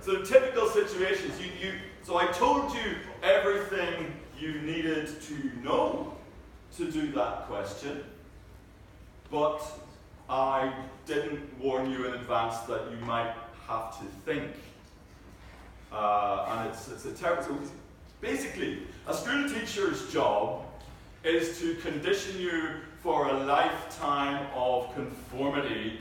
So typical situations, so I told you everything you needed to know to do that question, but I didn't warn you in advance that you might have to think. And it's a terrible. So basically, a school teacher's job is to condition you for a lifetime of conformity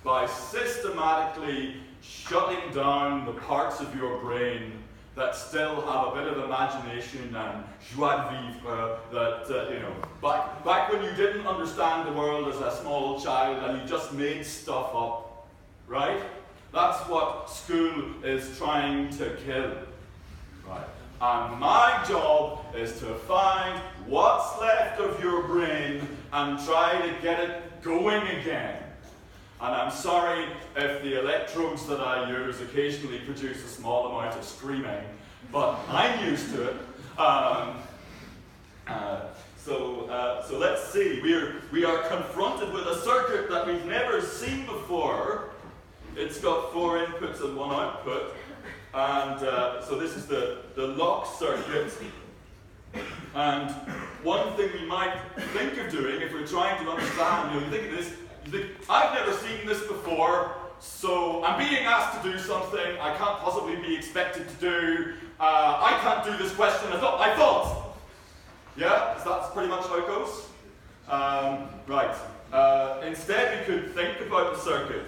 by systematically shutting down the parts of your brain that still have a bit of imagination and joie de vivre, back when you didn't understand the world as a small child and you just made stuff up, right? That's what school is trying to kill, right? And my job is to find what's left of your brain and try to get it going again. And I'm sorry if the electrodes that I use occasionally produce a small amount of screaming, but I'm used to it. So let's see. We are confronted with a circuit that we've never seen before. It's got 4 inputs and 1 output. And so this is the lock circuit. And one thing we might think of doing if we're trying to understand, you think of this, you think, I've never seen this before, so I'm being asked to do something I can't possibly be expected to do. I can't do this question I thought. Yeah, so that's pretty much how it goes. Right. Instead, we could think about the circuit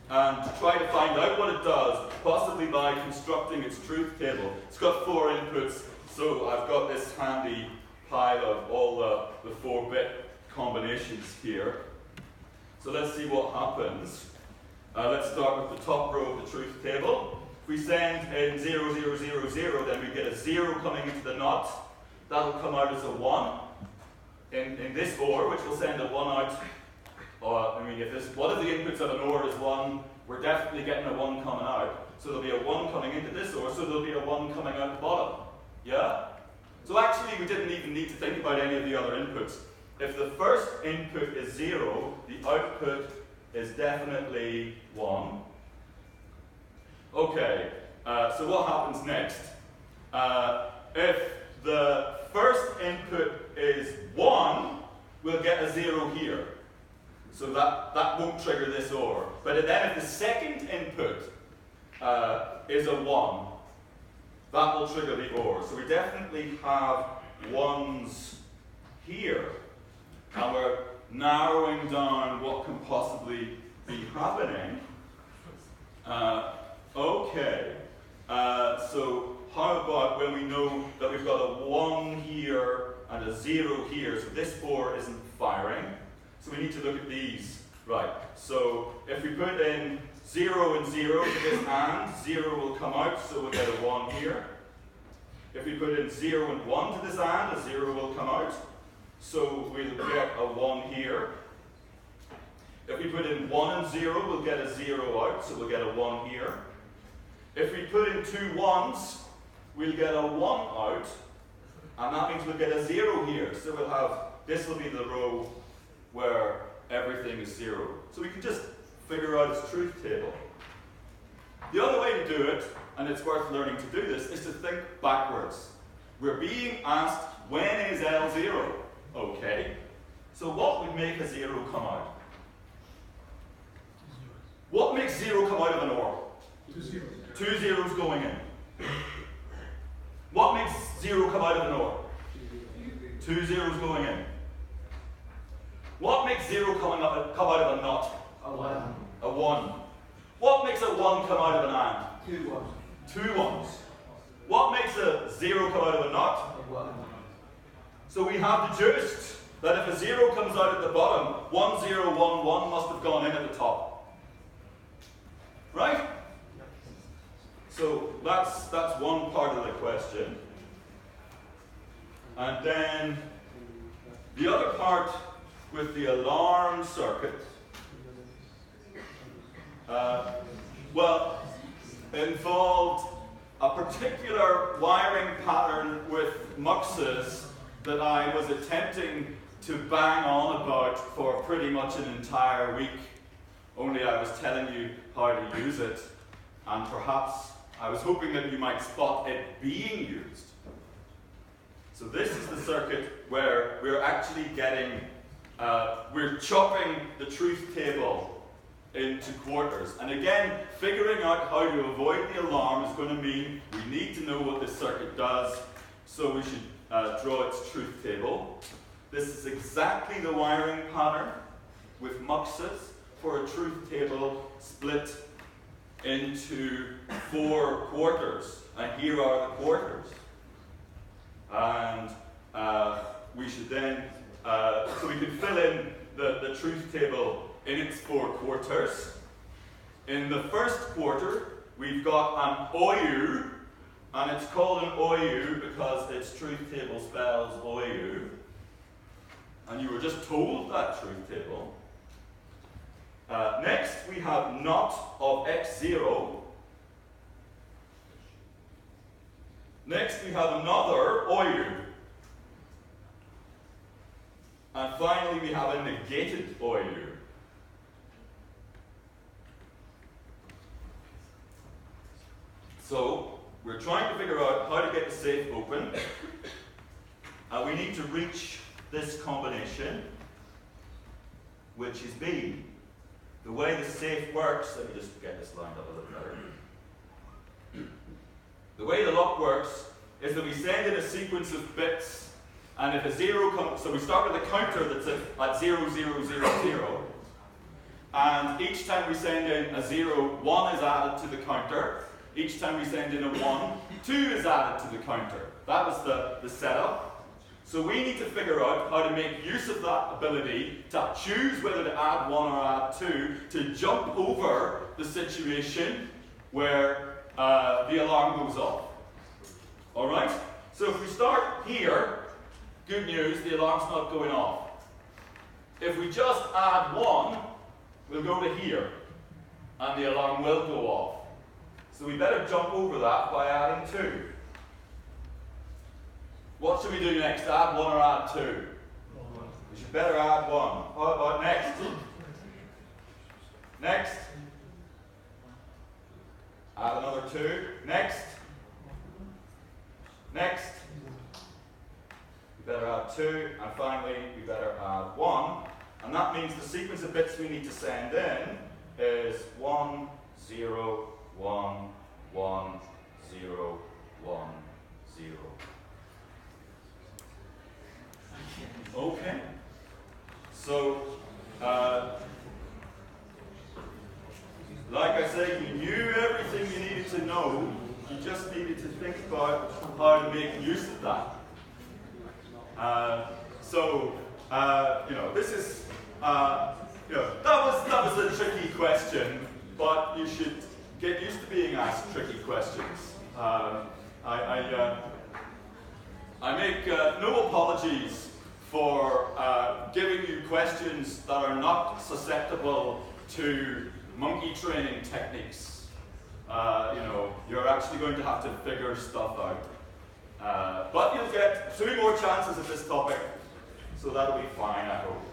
and try to find out what it does, possibly by constructing its truth table. It's got 4 inputs, so I've got this handy pile of all the 4-bit combinations here. So let's see what happens. Let's start with the top row of the truth table. If we send in 0, 0, 0, 0, then we get a 0 coming into the NOT. That'll come out as a 1 in this OR, which will send a 1 out. If one of the inputs of an OR is 1, we're definitely getting a 1 coming out. So there'll be a 1 coming into this OR, so there'll be a 1 coming out the bottom. Yeah? So actually, we didn't even need to think about any of the other inputs. If the first input is 0, the output is definitely 1. Okay, so what happens next? If the first input is 1, we'll get a 0 here. So that won't trigger this OR. But then if the second input is a 1, that will trigger the OR. So we definitely have 1s here. And we're narrowing down what can possibly be happening. Okay. So how about when we know that we've got a 1 here and a 0 here, so this 4 isn't firing. So we need to look at these. Right, so if we put in 0 and 0 to this AND, 0 will come out, so we'll get a 1 here. If we put in 0 and 1 to this AND, a 0 will come out, so we'll get a 1 here. If we put in 1 and 0, we'll get a 0 out, so we'll get a 1 here. If we put in 2 1s, we'll get a 1 out, and that means we'll get a 0 here. So we'll have, this will be the row where everything is 0. So we can just figure out its truth table. The other way to do it, and it's worth learning to do this, is to think backwards. We're being asked, when is L 0? Okay. So what would make a 0 come out? What makes 0 come out of an OR? 2 zeros. 2 zeros going in. What makes 0 come out of an OR? 2 zeros going in. What makes 0 come out of a NOT? A 1. A 1. What makes a 1 come out of an AND? 2 1s. 2 1s. What makes a 0 come out of a NOT? A 1. So we have deduced that if a 0 comes out at the bottom, 1 0 1 1 must have gone in at the top. Right? So that's one part of the question. And then the other part with the alarm circuit, involved a particular wiring pattern with muxes that I was attempting to bang on about for pretty much an entire week. Only I was telling you how to use it, and perhaps I was hoping that you might spot it being used. So this is the circuit where we're actually getting, we're chopping the truth table into quarters. And again, figuring out how to avoid the alarm is going to mean we need to know what this circuit does, so we should draw its truth table. This is exactly the wiring pattern with muxes for a truth table split into 4 quarters. And here are the quarters. And we should then, so we can fill in the truth table in its 4 quarters. In the first quarter, we've got an OU, and it's called an OU because its truth table spells OU. And you were just told that truth table. Next, we have not of x0. Next, we have another OU. And finally, we have a negated OU. So, we're trying to figure out how to get the safe open. We need to reach this combination, which is B. The way the safe works, let me just get this lined up a little better. The way the lock works is that we send in a sequence of bits, and if a 0 comes, so we start with a counter that's at 0, 0, 0, 0, and each time we send in a 0, 1 is added to the counter. Each time we send in a 1, 2 is added to the counter. That was the setup. So we need to figure out how to make use of that ability to choose whether to add 1 or add 2 to jump over the situation where the alarm goes off. Alright? So if we start here, good news, the alarm's not going off. If we just add 1, we'll go to here, and the alarm will go off. So we better jump over that by adding 2. What should we do next? Add 1 or add 2? We should better add 1. How about next? Next. Add another 2. Next. Next. We better add 2. And finally, we better add 1. And that means the sequence of bits we need to send in is 1, 0, 1, 1, 0, 1, 0. Okay. So, like I say, you knew everything you needed to know. You just needed to think about how to make use of that. This is, that was a tricky question, but you should get used to being asked tricky questions. I make no apologies for giving you questions that are not susceptible to monkey training techniques. You're actually going to have to figure stuff out. But you'll get 2 more chances at this topic, so that'll be fine, I hope.